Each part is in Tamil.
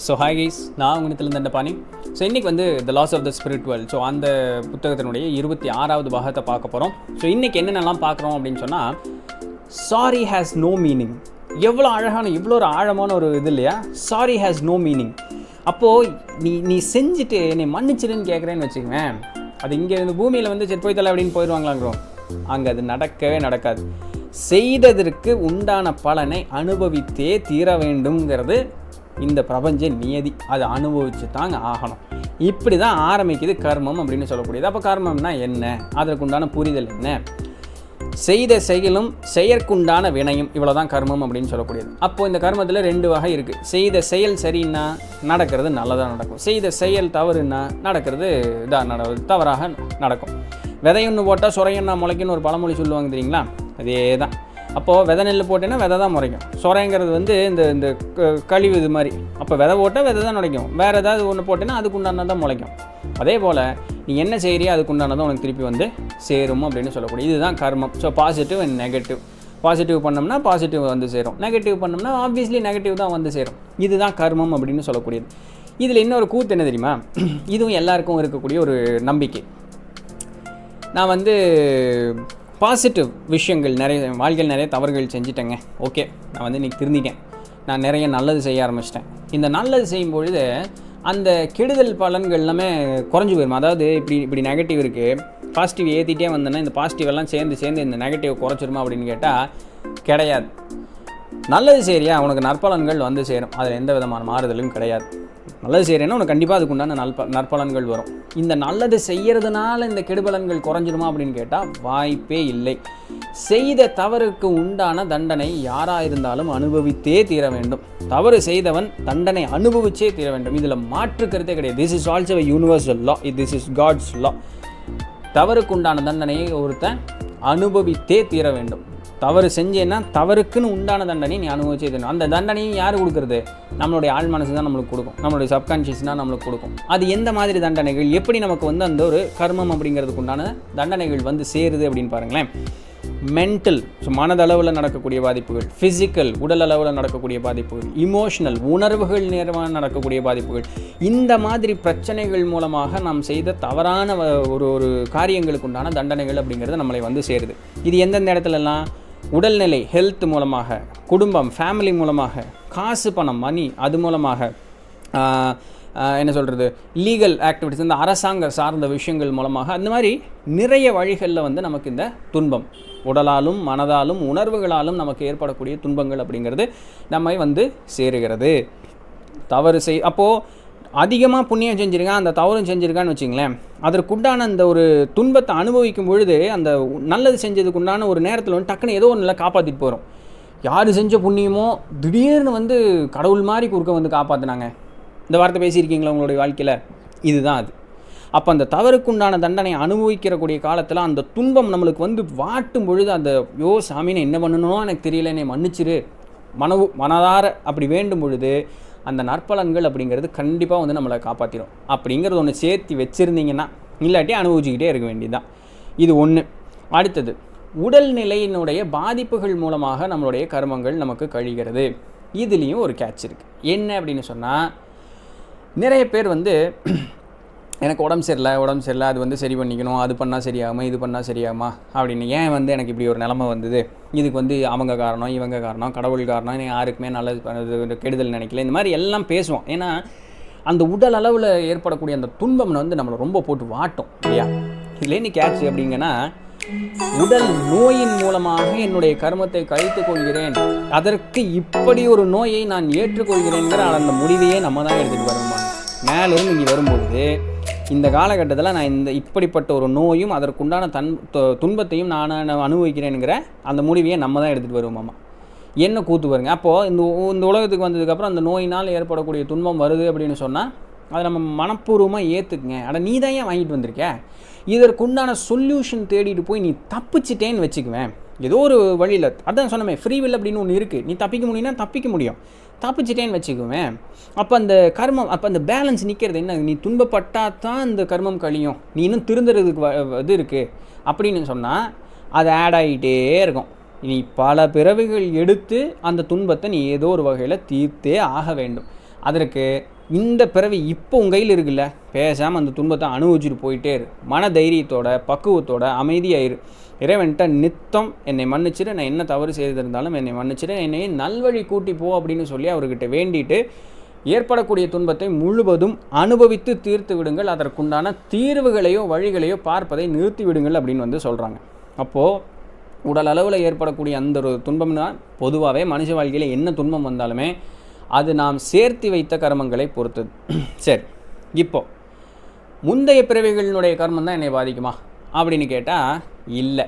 ஸோ ஹாய் கைஸ், நான் உங்கள் தண்டபாணி. ஸோ இன்றைக்கி வந்து the laws of the spiritual, so அந்த புத்தகத்தினுடைய 26வது பாகத்தை பார்க்க போகிறோம். ஸோ இன்றைக்கி என்னென்னலாம் பார்க்குறோம் அப்படின்னு சொன்னால், சாரி ஹேஸ் நோ மீனிங். எவ்வளோ அழகான, இவ்வளோ ஒரு ஆழமான ஒரு இது இல்லையா? Sorry has no meaning. அப்போது நீ செஞ்சுட்டு என்னை மன்னிச்சிடுன்னு கேட்குறேன்னு வச்சுக்குவேன், அது இங்கே இந்த பூமியில் வந்து சரி போய் தலை அப்படின்னு போயிடுவாங்களாங்கிறோம். அங்கே அது நடக்கவே நடக்காது. செய்ததற்கு உண்டான பலனை அனுபவித்தே தீர வேண்டும்ங்கிறது இந்த பிரபஞ்ச நியதி. அதை அனுபவிச்சு தாங்க ஆகணும். இப்படி தான் ஆரம்பிக்குது கர்மம் அப்படின்னு சொல்லக்கூடியது. அப்போ கர்மம்னா என்ன, அதற்கு உண்டான புரிதல் என்ன? செய்த செயலும் செயற்குண்டான வினையும், இவ்வளோ தான் கர்மம் அப்படின்னு சொல்லக்கூடியது. அப்போது இந்த கர்மத்தில் 2 வகை இருக்குது. செய்த செயல் சரின்னா நடக்கிறது நல்லதாக நடக்கும், செய்த செயல் தவறுன்னா நடக்கிறது தவறாக நடக்கும். விதையொன்று போட்டால் சுரையொன்னா முளைக்குன்னு ஒரு பழமொழி சொல்லுவாங்க தெரியுங்களா? அதே தான். அப்போது விதை நெல் போட்டேன்னா விதை தான் முளைக்கும். சொரைங்கிறது வந்து இந்த கழிவு இது மாதிரி. அப்போ விதை போட்டால் விதை தான் முளைக்கும். வேறு ஏதாவது ஒன்று போட்டேன்னா அதுக்கு உண்டானது தான் முளைக்கும். அதே போல் நீ என்ன செய்கிறியோ அதுக்கு உண்டானதான் உனக்கு திருப்பி வந்து சேரும் அப்படின்னு சொல்லக்கூடிய இதுதான் கர்மம். So positive and negative. Positive பண்ணோம்னா பாசிட்டிவ் வந்து சேரும், நெகட்டிவ் பண்ணோம்னா ஆப்வியஸ்லி நெகட்டிவ் தான் வந்து சேரும். இதுதான் கர்மம் அப்படின்னு சொல்லக்கூடியது. இதில் இன்னொரு கூத்து என்ன தெரியுமா? இதுவும் எல்லாருக்கும் இருக்கக்கூடிய ஒரு நம்பிக்கை. நான் வந்து பாசிட்டிவ் விஷயங்கள் நிறைய வாழ்க்கையில் நிறைய தவறுகள் செஞ்சுட்டேங்க. ஓகே, நான் வந்து இன்றைக்கி திருந்திட்டேன், நான் நிறைய நல்லது செய்ய ஆரம்பிச்சிட்டேன். இந்த நல்லது செய்யும் பொழுது அந்த கெடுதல் பலன்கள் எல்லாமே குறைஞ்சி போயிடும். அதாவது இப்படி நெகட்டிவ் இருக்குது, பாசிட்டிவ் ஏற்றிட்டே வந்தேன்னா இந்த பாசிட்டிவ் எல்லாம் சேர்ந்து இந்த நெகட்டிவ் குறைச்சிருமா அப்படின்னு கேட்டால் கிடையாது. நல்லது செய்கிறியா, உனக்கு நற்பலன்கள் வந்து சேரும். அதில் எந்த விதமான மாறுதலும் கிடையாது. நல்லது செய்கிறேன்னா உனக்கு கண்டிப்பாக அதுக்கு உண்டான நற்பலன்கள் வரும். இந்த நல்லது செய்கிறதுனால இந்த கெடுபலன்கள் குறைஞ்சிருமா அப்படின்னு கேட்டால் வாய்ப்பே இல்லை. செய்த தவறுக்கு உண்டான தண்டனை யாராக இருந்தாலும் அனுபவித்தே தீர வேண்டும். தவறு செய்தவன் தண்டனை அனுபவிச்சே தீர வேண்டும். இதில் மாற்று கருத்தே கிடையாது. This is also a universal law. This is God's law. தவறுக்கு உண்டான தண்டனையை ஒருத்தன் அனுபவித்தே தீர வேண்டும். தவறு செஞ்சேன்னா தவறுக்குன்னு உண்டான தண்டனை நீ அனுபவிச்சே தரணும். அந்த தண்டனையும் யார் கொடுக்குறது? நம்மளுடைய ஆழ் மனசு தான் நம்மளுக்கு கொடுக்கும், நம்மளுடைய சப்கான்ஷியஸ் தான் நம்மளுக்கு கொடுக்கும். அது எந்த மாதிரி தண்டனைகள், எப்படி நமக்கு வந்து அந்த ஒரு கர்மம் அப்படிங்கிறதுக்கு உண்டான தண்டனைகள் வந்து சேருது அப்படின்னு பாருங்களேன். மென்டல், ஸோ மனதளவில் நடக்கக்கூடிய பாதிப்புகள், ஃபிசிக்கல் உடல் அளவில் நடக்கக்கூடிய பாதிப்புகள், இமோஷனல் உணர்வுகள் நேரமாக நடக்கக்கூடிய பாதிப்புகள், இந்த மாதிரி பிரச்சனைகள் மூலமாக நாம் செய்த தவறான ஒரு காரியங்களுக்கு உண்டான தண்டனைகள் அப்படிங்கிறது நம்மளை வந்து சேருது. இது எந்தெந்த இடத்துலலாம்? உடல்நிலை, ஹெல்த் மூலமாக, குடும்பம், ஃபேமிலி மூலமாக, காசு பணம், மணி, அது மூலமாக, என்ன சொல்கிறது, லீகல் ஆக்டிவிட்டிஸ், இந்த அரசாங்க சார்ந்த விஷயங்கள் மூலமாக, அந்த மாதிரி நிறைய வழிகளில் வந்து நமக்கு இந்த துன்பம், உடலாலும் மனதாலும் உணர்வுகளாலும் நமக்கு ஏற்படக்கூடிய துன்பங்கள் அப்படிங்கிறது நம்மை வந்து சேருகிறது. தவறு அப்போது அதிகமாக புண்ணியம் செஞ்சுருக்கேன், அந்த தவறும் செஞ்சுருக்கான்னு வச்சிங்களேன், அதற்குண்டான அந்த ஒரு துன்பத்தை அனுபவிக்கும் பொழுது அந்த நல்லது செஞ்சதுக்குண்டான ஒரு நேரத்தில் வந்து டக்குன்னு ஏதோ ஒன்றில் காப்பாற்றிட்டு போகிறோம். யார் செஞ்ச புண்ணியமோ திடீர்னு வந்து கடவுள் மாதிரி குறுக்க வந்து காப்பாற்றினாங்க. இந்த வார்த்தை பேசியிருக்கீங்களா உங்களுடைய வாழ்க்கையில்? இதுதான் அது. அப்போ அந்த தவறுக்குண்டான தண்டனை அனுபவிக்கிறக்கூடிய காலத்தில் அந்த துன்பம் நம்மளுக்கு வந்து வாட்டும் பொழுது அந்த சாமின்னு என்ன பண்ணணுமோ எனக்கு தெரியல, என்னை மன்னிச்சிரு மனதார அப்படி வேண்டும் பொழுது அந்த நற்பலன்கள் அப்படிங்கிறது கண்டிப்பாக வந்து நம்மளை காப்பாற்றிடும். அப்படிங்கிறது ஒன்று சேர்த்து வச்சுருந்தீங்கன்னா, இல்லாட்டி அனுபவிச்சுக்கிட்டே இருக்க வேண்டியதுதான். இது ஒன்று. அடுத்தது, உடல்நிலையினுடைய பாதிப்புகள் மூலமாக நம்மளுடைய கர்மங்கள் நமக்கு கழிகிறது. இதுலேயும் ஒரு கேட்ச் இருக்குது. என்ன அப்படின்னு சொன்னால், நிறைய பேர் வந்து எனக்கு உடம்பு சரியில்லை, அது வந்து சரி பண்ணிக்கணும், அது பண்ணால் சரியாகுமா, இது பண்ணால் சரியாகுமா அப்படின்னு, ஏன் வந்து எனக்கு இப்படி ஒரு நிலைமை வந்தது, இதுக்கு வந்து அவங்க காரணம், இவங்க காரணம், கடவுள் காரணம், யாருக்குமே நல்லது கெடுதல் நினைக்கல, இந்த மாதிரி எல்லாம் பேசுவோம். ஏன்னா அந்த உடல் அளவில் ஏற்படக்கூடிய அந்த துன்பம் வந்து நம்மளை ரொம்ப போட்டு வாட்டும் இல்லையா? இதில் என்ன கேட்ச் அப்படிங்கன்னா, உடல் நோயின் மூலமாக என்னுடைய கர்மத்தை கழித்துக் கொள்கிறேன், அதற்கு இப்படி ஒரு நோயை நான் ஏற்றுக்கொள்கிறேங்கிற அந்த முடிவையே நம்ம தான் எடுத்துகிட்டு வரணும். மேலிருந்து இங்கே வரும்பொழுது இந்த காலகட்டத்தில் நான் இப்படிப்பட்ட ஒரு நோயும் அதற்குண்டான துன்பத்தையும் நான் அனுபவிக்கிறேனுங்கிற அந்த முடிவையை நம்ம தான் எடுத்துகிட்டு வருவோமாம்மா. என்ன கூத்து வருங்க. அப்போது இந்த உலகத்துக்கு வந்ததுக்கப்புறம் அந்த நோயினால் ஏற்படக்கூடிய துன்பம் வருது அப்படின்னு சொன்னால் அதை நம்ம மனப்பூர்வமாக ஏற்றுக்குங்க. ஆனால் நீ தான் ஏன் வாங்கிட்டு வந்திருக்க, இதற்குண்டான சொல்யூஷன் தேடிட்டு போய் நீ தப்பிச்சிட்டேன்னு வச்சுக்குவேன் ஏதோ ஒரு வழியில். அதான் சொன்னமே, ஃப்ரீ வில் அப்படின்னு ஒன்று இருக்குது. நீ தப்பிக்க முடியும்னா தப்பிக்க முடியும், தப்பிச்சிட்டேன்னு வச்சுக்குவேன். அப்போ அந்த கர்மம், அப்போ அந்த பேலன்ஸ் நிற்கிறது என்ன? நீ துன்பப்பட்டால் தான் இந்த கர்மம் கழியும், நீ இன்னும் திருந்துறதுக்கு இது இருக்குது அப்படின்னு சொன்னால் அது ஆட் ஆகிட்டே இருக்கும். நீ பல பிறவிகள் எடுத்து அந்த துன்பத்தை நீ ஏதோ ஒரு வகையில் தீர்த்தே ஆக வேண்டும். அதற்கு இந்த பிறவி இப்போ உங்கள் கையில் இருக்குல்ல, பேசாமல் அந்த துன்பத்தை அனுபவிச்சுட்டு போயிட்டே இரு. மன தைரியத்தோட பக்குவத்தோட அமைதியாயிரு. இறைவன்கிட்ட நித்தம் என்னை மன்னிச்சிடு, நான் என்ன தவறு செய்திருந்தாலும் என்னை மன்னிச்சிடு, என்னை நல்வழி கூட்டி போ அப்படின்னு சொல்லி அவர்கிட்ட வேண்டிட்டு ஏற்படக்கூடிய துன்பத்தை முழுவதும் அனுபவித்து தீர்த்து விடுங்கள். அதற்குண்டான தீர்வுகளையோ வழிகளையோ பார்ப்பதை நிறுத்தி விடுங்கள் அப்படின்னு வந்து சொல்கிறாங்க. அப்போது உடல் அளவில் ஏற்படக்கூடிய அந்த ஒரு துன்பம்னா, பொதுவாகவே மனுஷ வாழ்க்கையில் என்ன துன்பம் வந்தாலுமே அது நாம் சேர்த்து வைத்த கர்மங்களை பொறுத்தது. சரி, இப்போது முந்தைய பிறவிகளினுடைய கர்மம் தான் என்னை பாதிக்குமா அப்படின்னு கேட்டால் இல்லை.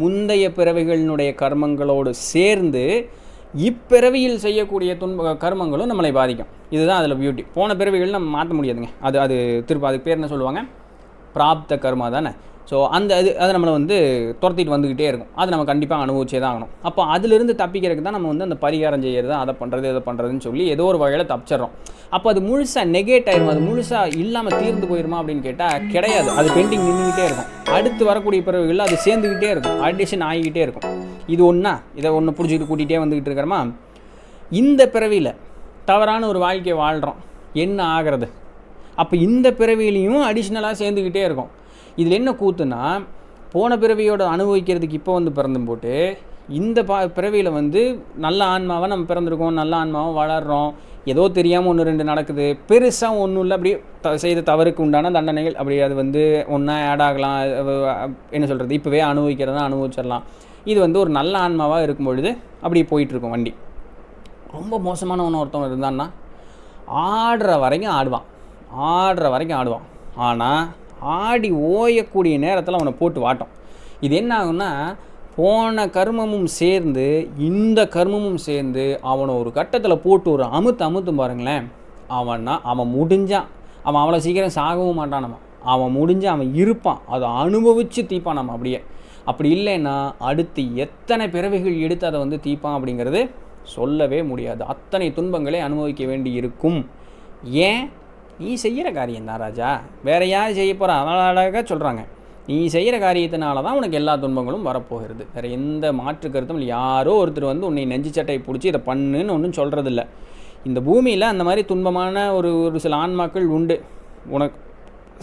முந்தைய பிறவிகளினுடைய கர்மங்களோடு சேர்ந்து இப்பிறவியில் செய்யக்கூடிய கர்மங்களும் நம்மளை பாதிக்கும். இதுதான் அதில் பியூட்டி. போன பிறவிகள் நம்ம மாற்ற முடியாதுங்க. அது திரும்ப அதுக்கு பேர் என்ன சொல்லுவாங்க, பிராப்த கர்மா தானே. ஸோ அதை நம்மளை வந்து துரத்திட்டு வந்துக்கிட்டே இருக்கும். அதை நம்ம கண்டிப்பாக அனுபவிச்சே தான் ஆகணும். அப்போ அதிலிருந்து தப்பிக்கிறதுக்கு தான் நம்ம வந்து அந்த பரிகாரம் செய்கிறது, அதை பண்ணுறது இதை பண்ணுறதுன்னு சொல்லி ஏதோ ஒரு வகையில் தப்பிச்சிடறோம். அப்போ அது முழுசாக நெகேட் ஆயிரும், அது முழுசாக இல்லாமல் தீர்ந்து போயிருமா அப்படின்னு கேட்டால் கிடையாது. அது பெண்டிங் நின்றுக்கிட்டே இருக்கும். அடுத்து வரக்கூடிய பிறவிகளில் அது சேர்ந்துக்கிட்டே இருக்கும், அடிஷன் ஆகிக்கிட்டே இருக்கும். இது ஒன்றா இதை ஒன்று பிடிச்சிக்கிட்டு கூட்டிகிட்டே வந்துக்கிட்டு இருக்கிறோமா, இந்த பிறவியில் தவறான ஒரு வாழ்க்கையை வாழ்கிறோம், என்ன ஆகிறது? அப்போ இந்த பிறவிலையும் அடிஷ்னலாக சேர்ந்துக்கிட்டே இருக்கும். இதில் என்ன கூத்துன்னா, போன பிறவியோட அனுபவிக்கிறதுக்கு இப்போ வந்து பிறந்தும் போட்டு இந்த பிறவியில் வந்து நல்ல ஆன்மாவை நம்ம பிறந்திருக்கோம், நல்ல ஆன்மாவை வளர்கிறோம், ஏதோ தெரியாமல் 1-2 நடக்குது, பெருசாக ஒன்றும் இல்லை, அப்படியே செய்த தவறுக்கு உண்டான தண்டனைகள் அப்படி அது வந்து ஒன்றா ஆட் ஆகலாம். என்ன சொல்கிறது, இப்போவே அனுபவிக்கிறதா அனுபவிச்சிடலாம். இது வந்து ஒரு நல்ல ஆன்மாவாக இருக்கும் பொழுது அப்படி போயிட்டுருக்கும் வண்டி. ரொம்ப மோசமானவன் ஒருத்தவன் இருந்தான்னா ஆடுற வரைக்கும் ஆடுவான். ஆனால் ஆடி ஓயக்கூடிய நேரத்தில் அவனை போட்டு வாட்டும். இது என்ன ஆகுன்னா, போன கர்மமும் சேர்ந்து இந்த கர்மமும் சேர்ந்து அவனை ஒரு கட்டத்தில் போட்டு ஒரு அமுத்தும் பாருங்களேன். அவன் முடிஞ்சான், அவன் அவ்வளோ சீக்கிரம் சாகவும் மாட்டான். அவன் முடிஞ்சு அவன் இருப்பான், அதை அனுபவித்து தீப்பான். நம்ம அப்படியே அப்படி இல்லைன்னா அடுத்து எத்தனை பிறவிகள் எடுத்து அதை வந்து தீப்பான் அப்படிங்கிறது சொல்லவே முடியாது. அத்தனை துன்பங்களை அனுபவிக்க வேண்டி இருக்கும். ஏன்? நீ செய்கிற காரியம்தான் ராஜா, வேற யார் செய்ய போகிறா? அழகாக சொல்கிறாங்க, நீ செய்கிற காரியத்தினால தான் உனக்கு எல்லா துன்பங்களும் வரப்போகிறது. வேறு எந்த மாற்று கருத்தும் இல்லை. யாரோ ஒருத்தர் வந்து உன்னை நெஞ்சு சட்டையை பிடிச்சி இதை பண்ணுன்னு ஒன்றும் சொல்கிறதில்ல. இந்த பூமியில் அந்த மாதிரி துன்பமான ஒரு சில ஆன்மாக்கள் உண்டு. உனக்கு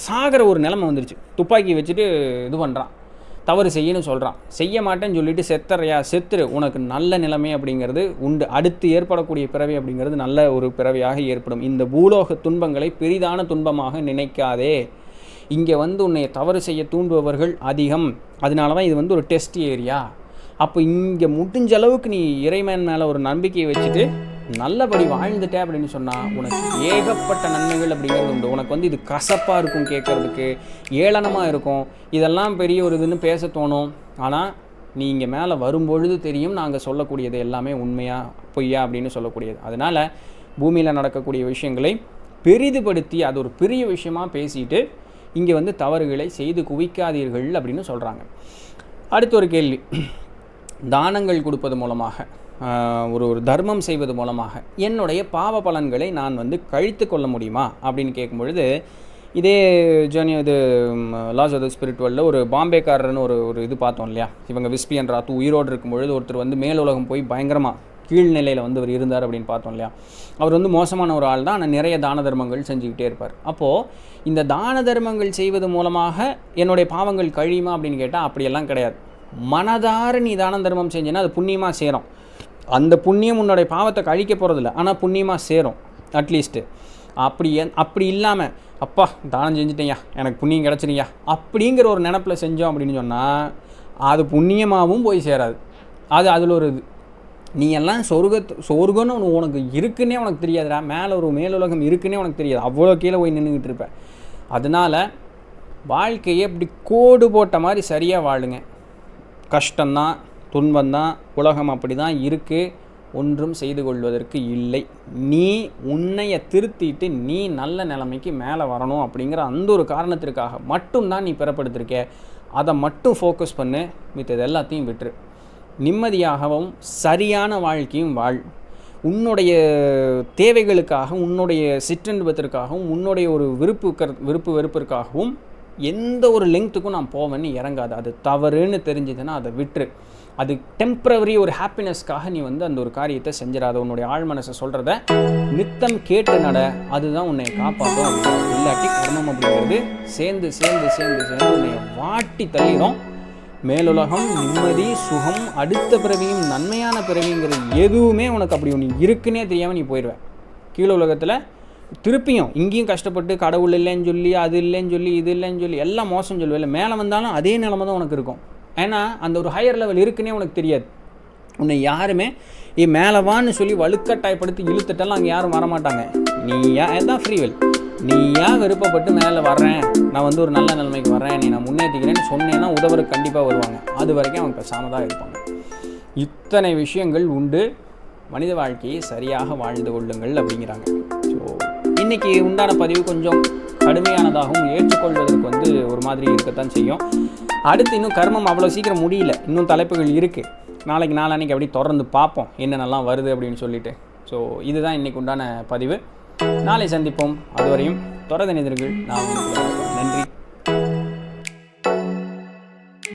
சாகிற ஒரு நிலைமை வந்துருச்சு, துப்பாக்கி வச்சுட்டு இது பண்ணுறான், தவறு செய்யணும்னு சொல்கிறான், செய்ய மாட்டேன்னு சொல்லிட்டு செத்துரு, உனக்கு நல்ல நிலைமை அப்படிங்கிறது உண்டு. அடுத்து ஏற்படக்கூடிய பிறவி அப்படிங்கிறது நல்ல ஒரு பிறவியாக ஏற்படும். இந்த பூலோக துன்பங்களை பெரிதான துன்பமாக நினைக்காதே. இங்கே வந்து உன்னை தவறு செய்ய தூண்டுபவர்கள் அதிகம். அதனால தான் இது வந்து ஒரு டெஸ்ட் ஏரியா. அப்போ இங்கே முடிஞ்ச அளவுக்கு நீ இறைவன் மேலே ஒரு நம்பிக்கையை வச்சுட்டு நல்லபடி வாழ்ந்துட்ட அப்படின்னு சொன்னால் உனக்கு ஏகப்பட்ட நன்மைகள் அப்படிங்கிறது உண்டு. உனக்கு வந்து இது கசப்பாக இருக்கும், கேட்குறதுக்கு ஏளனமாக இருக்கும், இதெல்லாம் பெரிய ஒரு இதுன்னு பேச தோணும். ஆனால் நீங்கள் மேலே வரும்பொழுது தெரியும் நாங்கள் சொல்லக்கூடியது எல்லாமே உண்மையா பொய்யா அப்படின்னு சொல்லக்கூடியது. அதனால் பூமியில் நடக்கக்கூடிய விஷயங்களை பெரிதுபடுத்தி அது ஒரு பெரிய விஷயமாக பேசிட்டு இங்கே வந்து தவறுகளை செய்து குவிக்காதீர்கள் அப்படின்னு சொல்கிறாங்க. அடுத்த ஒரு கேள்வி, தானங்கள் கொடுப்பது மூலமாக ஒரு தர்மம் செய்வது மூலமாக என்னுடைய பாவ பலன்களை நான் வந்து கழித்து கொள்ள முடியுமா அப்படின்னு கேட்கும்பொழுது, இதே இது லாஸ் ஆஃப் த ஸ்பிரிட் வேர்ல்டில் ஒரு பாம்பேக்காரர்னு ஒரு இது பார்த்தோம் இல்லையா. இவங்க விஸ்பியன் ராத்து உயிரோடு இருக்கும்பொழுது ஒருத்தர் வந்து மேலுலகம் போய் பயங்கரமாக கீழ்நிலையில் வந்து அவர் இருந்தார் அப்படின்னு பார்த்தோம் இல்லையா. அவர் வந்து மோசமான ஒரு ஆள் தான், ஆனால் நிறைய தான தர்மங்கள் செஞ்சுக்கிட்டே இருப்பார். அப்போது இந்த தான தர்மங்கள் செய்வது மூலமாக என்னுடைய பாவங்கள் கழியுமா அப்படின்னு கேட்டால் அப்படியெல்லாம் கிடையாது. மனதார நீ தான தர்மம் செஞ்சேன்னா அது புண்ணியமாக சேரும். அந்த புண்ணியம் உன்னுடைய பாவத்தை கழிக்க போகிறதில்ல, ஆனால் புண்ணியமாக சேரும் அட்லீஸ்ட்டு. அப்படி இல்லாமல் அப்பா தானம் செஞ்சுட்டேயா எனக்கு புண்ணியம் கிடச்சிருயா அப்படிங்கிற ஒரு நினப்பில் செஞ்சோம் அப்படின்னு சொன்னால் அது புண்ணியமாகவும் போய் சேராது. அதில் ஒரு இது, நீ எல்லாம் சொர்க்கம்னு உனக்கு இருக்குன்னே உனக்கு தெரியாதுடா, மேலே ஒரு மேலுலகம் இருக்குன்னே உனக்கு தெரியாது, அவ்வளோ கீழே போய் நின்றுக்கிட்டு இருப்பேன். அதனால் வாழ்க்கையை இப்படி கோடு போட்ட மாதிரி சரியாக வாழுங்க. கஷ்டம்தான், துன்பந்தான், உலகம் அப்படி தான் இருக்குது, ஒன்றும் செய்து கொள்வதற்கு இல்லை. நீ உன்னைய திருத்திட்டு நீ நல்ல நிலைமைக்கு மேலே வரணும் அப்படிங்கிற அந்த ஒரு காரணத்திற்காக மட்டும்தான் நீ பிறப்படுத்திருக்க. அதை மட்டும் ஃபோக்கஸ் பண்ணு, மித்தது எல்லாத்தையும் விட்டுரு. நிம்மதியாகவும் சரியான வாழ்க்கையும் வாழ். உன்னுடைய தேவைகளுக்காக, உன்னுடைய சிற்றின்பத்திற்காகவும், உன்னுடைய ஒரு விருப்பு வெறுப்பிற்காகவும் எந்த ஒரு லெங்க்த்துக்கும் நான் போவேன்னு இறங்காது. அது தவறுன்னு தெரிஞ்சதுன்னா அதை விட்டுரு. அது டெம்பரவரி ஒரு ஹாப்பினஸ்க்காக நீ வந்து அந்த ஒரு காரியத்தை செஞ்சிடாத. உன்னுடைய ஆழ்மனசை சொல்கிறத நித்தம் கேட்டு நட, அதுதான் உன்னை காப்பாற்றும் அப்படிங்கிறது. இல்லாட்டி கர்மம் அப்படிங்கிறது சேர்ந்து சேர்ந்து சேர்ந்து சேர்ந்து உன்னை வாட்டி தள்ளிடும். மேலுலகம், நிம்மதி, சுகம், அடுத்த பிறவியும் நன்மையான பிறவிங்கிறது எதுவுமே உனக்கு அப்படி ஒன்று இருக்குன்னே தெரியாமல் நீ போயிடுவேன். கீழே உலகத்தில் திருப்பியும் இங்கேயும் கஷ்டப்பட்டு கடவுள் இல்லைன்னு சொல்லி, அது இல்லைன்னு சொல்லி, இது இல்லைன்னு சொல்லி எல்லாம் மோசம் சொல்லுவேன். மேலே வந்தாலும் அதே நிலமை தான் உனக்கு இருக்கும். ஏன்னா அந்த ஒரு ஹையர் லெவல் இருக்குன்னே உனக்கு தெரியாது. உன்னை யாருமே மேலே வான்னு சொல்லி வலுக்கட்டாயப்படுத்தி இழுத்துட்டெல்லாம் அங்கே யாரும் வரமாட்டாங்க. தான் ஃப்ரீவில். நீயா விருப்பப்பட்டு மேலே வர்றேன், நான் வந்து ஒரு நல்ல நிலைமைக்கு வர்றேன், நான் முன்னேற்றிக்கிறேன்னு சொன்னேன்னா உதவுறதுக்கு கண்டிப்பாக வருவாங்க. அது வரைக்கும் அவங்க பேசாமல் தான் இருப்பாங்க. இத்தனை விஷயங்கள் உண்டு. மனித வாழ்க்கையை சரியாக வாழ்ந்து கொள்ளுங்கள் அப்படிங்கிறாங்க. ஸோ இன்றைக்கி உண்டான பதிவு கொஞ்சம் கடுமையானதாகவும் ஏற்றுக்கொள்வதற்கு வந்து ஒரு மாதிரி இருக்கத்தான் செய்யும். அடுத்து இன்னும் கர்மம் அவ்வளோ சீக்கிரம் முடியல, இன்னும் தலைப்புகள் இருக்குது. நாளைக்கு அப்படி தொடர்ந்து பார்ப்போம் என்னென்னலாம் வருது அப்படின்னு சொல்லிட்டு. ஸோ இதுதான் இன்றைக்கு உண்டான பதிவு. நாளை சந்திப்போம். அதுவரையும் தொடர்ந்து நிதிர்கள். நான் நன்றி.